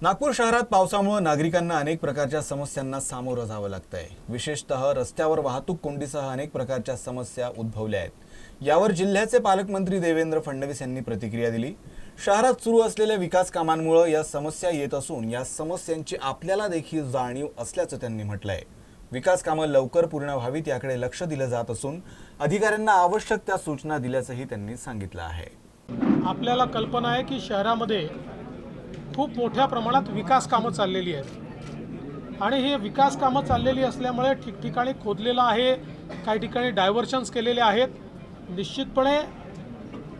नागपूर शहरात पावसामुळे नागरिकांना अनेक प्रकारच्या समस्यांना सामोरं जावं लागतंय। विशेषतः रस्त्यावर वाहतूक कोंडीसह अनेक प्रकारच्या समस्या उद्भवल्या आहेत। यावर जिल्ह्याचे पालकमंत्री देवेंद्र फडणवीस यांनी प्रतिक्रिया दिली। शहरात सुरू असलेल्या विकास कामांमुळे या समस्या येत असून या समस्यांची आपल्याला देखील जाणीव असल्याचं त्यांनी म्हटलंय। विकास कामं लवकर पूर्ण व्हावीत याकडे लक्ष दिलं जात असून अधिकाऱ्यांना आवश्यक त्या सूचना दिल्याचंही त्यांनी सांगितलं आहे। आपल्याला कल्पना आहे की शहरामध्ये खूप मोठ्या प्रमाणात विकास कामं चाललेली आहेत आणि हे विकास कामं चाललेली असल्यामुळे ठिकठिकाणी खोदलेलं आहे, काही ठिकाणी डायव्हर्शन्स केलेले आहेत। निश्चितपणे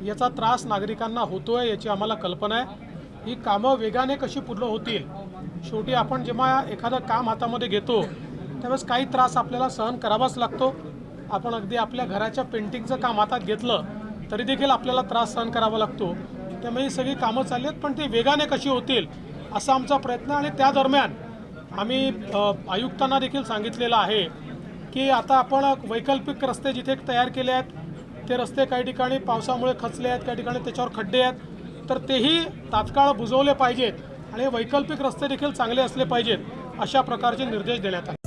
याचा त्रास नागरिकांना होतोय याची आम्हाला कल्पना आहे। ही कामं वेगाने कशी पूर्ण होतील, शेवटी आपण जेव्हा एखादं काम हातामध्ये घेतो त्यावेळेस काही त्रास आपल्याला सहन करावाच लागतो। आपण अगदी आपल्या घराच्या पेंटिंगचं काम हातात घेतलं तरी देखील आपल्याला त्रास सहन करावा लागतो। त्यामुळे ही सगळी कामं चालली आहेत, पण ती वेगाने कशी होतील असा आमचा प्रयत्न। आणि त्या दरम्यान आम्ही आयुक्तांना देखील सांगितलेलं आहे की आता आपण वैकल्पिक रस्ते जिथे तयार केले आहेत ते रस्ते काही ठिकाणी पावसामुळे खचले आहेत, काही ठिकाणी त्याच्यावर खड्डे आहेत, तर तेही तात्काळ बुजवले पाहिजेत आणि वैकल्पिक रस्ते देखील चांगले असले पाहिजेत अशा प्रकारचे निर्देश देण्यात आले।